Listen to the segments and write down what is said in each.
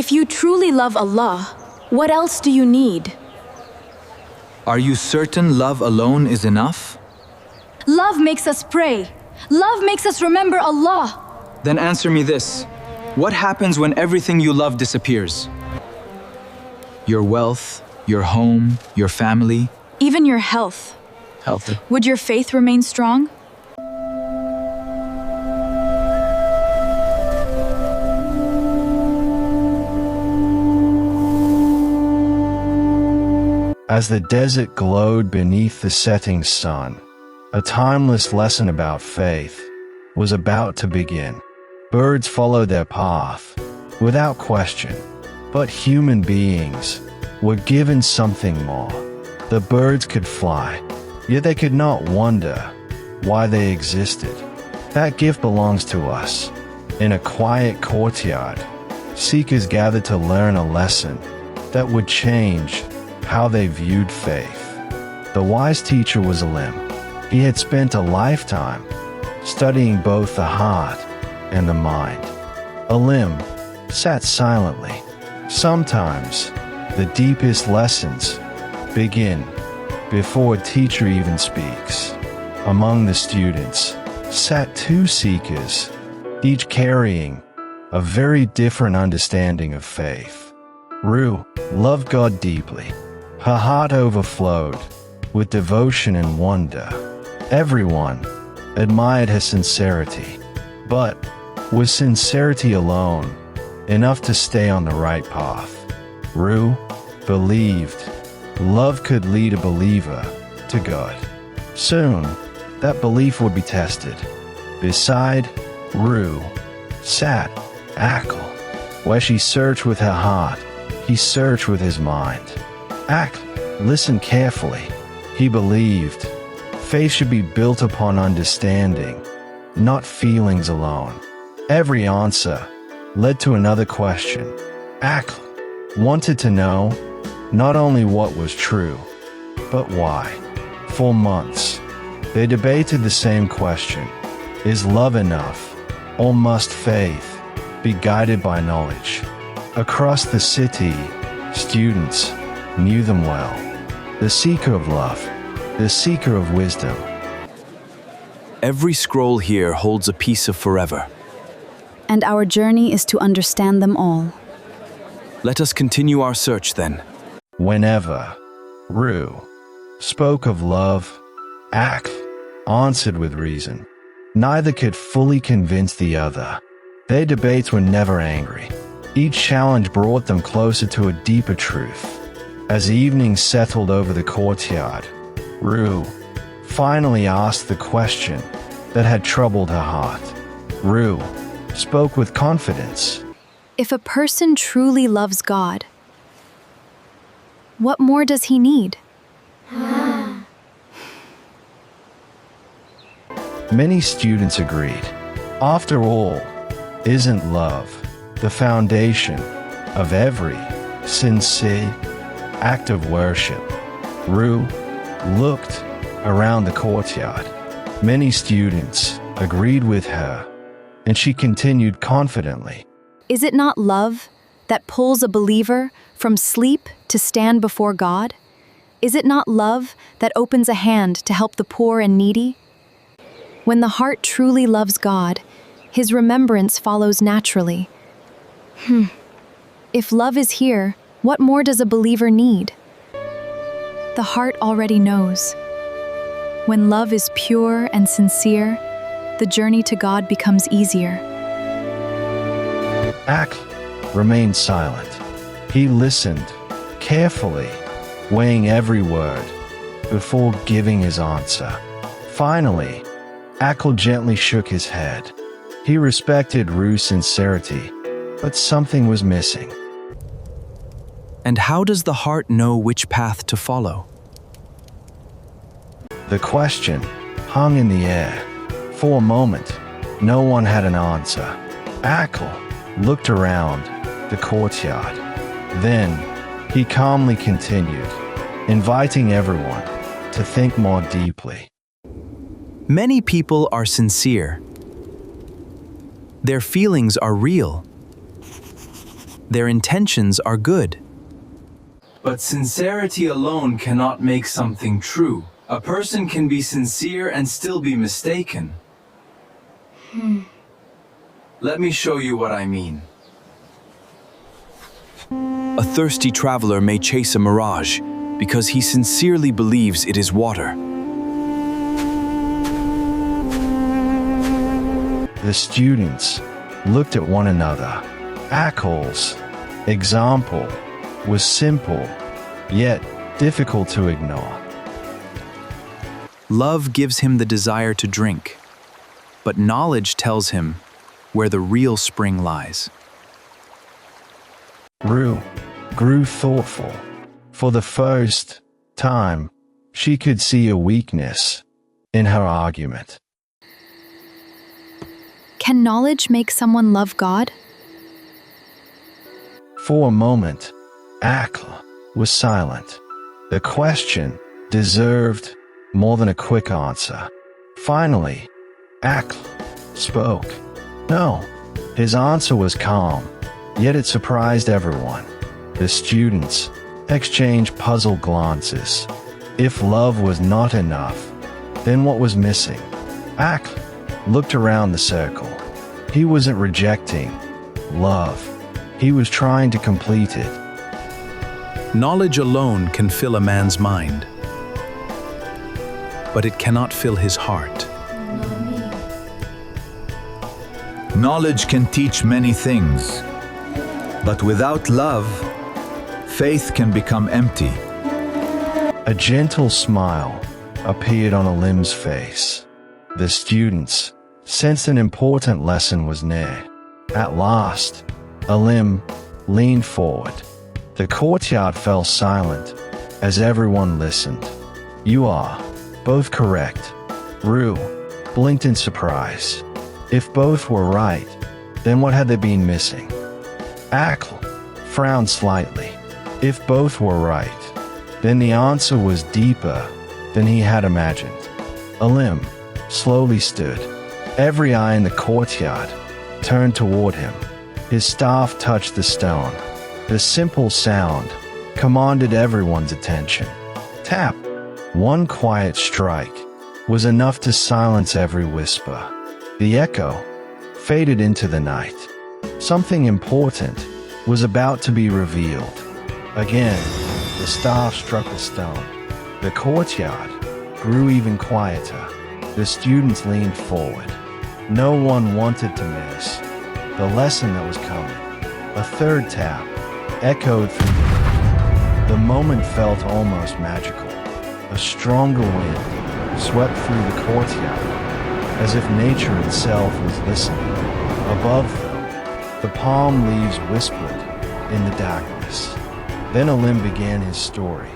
If you truly love Allah, what else do you need? Are you certain love alone is enough? Love makes us pray. Love makes us remember Allah. Then answer me this. What happens when everything you love disappears? Your wealth, your home, your family? Even your health. Healthy. Would your faith remain strong? As the desert glowed beneath the setting sun, a timeless lesson about faith was about to begin. Birds followed their path without question, but human beings were given something more. The birds could fly, yet they could not wonder why they existed. That gift belongs to us. In a quiet courtyard, seekers gathered to learn a lesson that would change how they viewed faith. The wise teacher was Ilm. He had spent a lifetime studying both the heart and the mind. Ilm sat silently. Sometimes the deepest lessons begin before a teacher even speaks. Among the students sat two seekers, each carrying a very different understanding of faith. Ru loved God deeply. Her heart overflowed with devotion and wonder. Everyone admired her sincerity, but was sincerity alone enough to stay on the right path? Ru believed love could lead a believer to God. Soon, that belief would be tested. Beside Ru sat Akil. Where she searched with her heart, he searched with his mind. Akil listened carefully. He believed faith should be built upon understanding, not feelings alone. Every answer led to another question. Akil wanted to know not only what was true, but why. For months, they debated the same question. Is love enough, or must faith be guided by knowledge? Across the city, students knew them well. The seeker of love, the seeker of wisdom. Every scroll here holds a piece of forever. And our journey is to understand them all. Let us continue our search then. Whenever Ru spoke of love, Akil answered with reason. Neither could fully convince the other. Their debates were never angry. Each challenge brought them closer to a deeper truth. As evening settled over the courtyard, Ru finally asked the question that had troubled her heart. Ru spoke with confidence. If a person truly loves God, what more does he need? Many students agreed. After all, isn't love the foundation of every sincere act of worship? Ru looked around the courtyard. Many students agreed with her, and she continued confidently. Is it not love that pulls a believer from sleep to stand before God? Is it not love that opens a hand to help the poor and needy? When the heart truly loves God, His remembrance follows naturally. If love is here, what more does a believer need? The heart already knows. When love is pure and sincere, the journey to God becomes easier. Akil remained silent. He listened carefully, weighing every word before giving his answer. Finally, Akil gently shook his head. He respected Ru's sincerity, but something was missing. And how does the heart know which path to follow? The question hung in the air. For a moment, no one had an answer. Akil looked around the courtyard. Then, he calmly continued, inviting everyone to think more deeply. Many people are sincere. Their feelings are real. Their intentions are good. But sincerity alone cannot make something true. A person can be sincere and still be mistaken. Let me show you what I mean. A thirsty traveler may chase a mirage because he sincerely believes it is water. The students looked at one another. Akel's example was simple, yet difficult to ignore. Love gives him the desire to drink, but knowledge tells him where the real spring lies. Rue grew thoughtful. For the first time, she could see a weakness in her argument. Can knowledge make someone love God? For a moment, Akel was silent. The question deserved more than a quick answer. Finally, Akel spoke. No. His answer was calm, yet it surprised everyone. The students exchanged puzzled glances. If love was not enough, then what was missing? Akel looked around the circle. He wasn't rejecting love. He was trying to complete it. Knowledge alone can fill a man's mind, but it cannot fill his heart. Knowledge can teach many things, but without love, faith can become empty. A gentle smile appeared on Ilim's face. The students sensed an important lesson was near. At last, Ilim leaned forward. The courtyard fell silent as everyone listened. You are both correct. Rue blinked in surprise. If both were right, then what had they been missing? Akel frowned slightly. If both were right, then the answer was deeper than he had imagined. Ilim slowly stood. Every eye in the courtyard turned toward him. His staff touched the stone. The simple sound commanded everyone's attention. Tap! One quiet strike was enough to silence every whisper. The echo faded into the night. Something important was about to be revealed. Again, the staff struck the stone. The courtyard grew even quieter. The students leaned forward. No one wanted to miss the lesson that was coming. A third tap echoed through the night. The moment felt almost magical. A stronger wind swept through the courtyard, as if nature itself was listening. Above them, the palm leaves whispered in the darkness. Then Ilim began his story.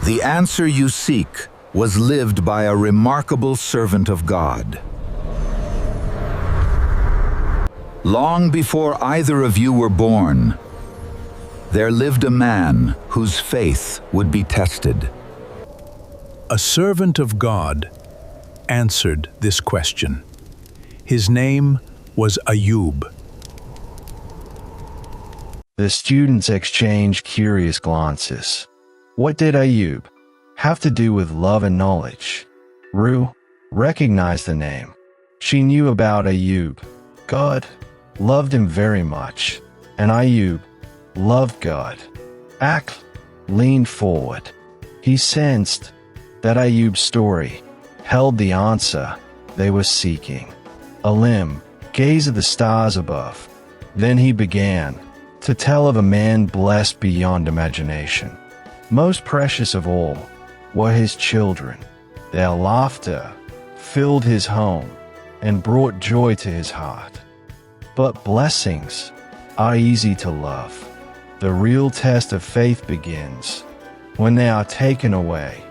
The answer you seek was lived by a remarkable servant of God. Long before either of you were born, there lived a man whose faith would be tested. A servant of God answered this question. His name was Ayuub. The students exchanged curious glances. What did Ayuub have to do with love and knowledge? Rue recognized the name. She knew about Ayuub. God loved him very much, and Ayuub loved God. Akel leaned forward. He sensed that Ayub's story held the answer they were seeking. Ilim gazed at the stars above. Then he began to tell of a man blessed beyond imagination. Most precious of all were his children. Their laughter filled his home and brought joy to his heart. But blessings are easy to love. The real test of faith begins when they are taken away.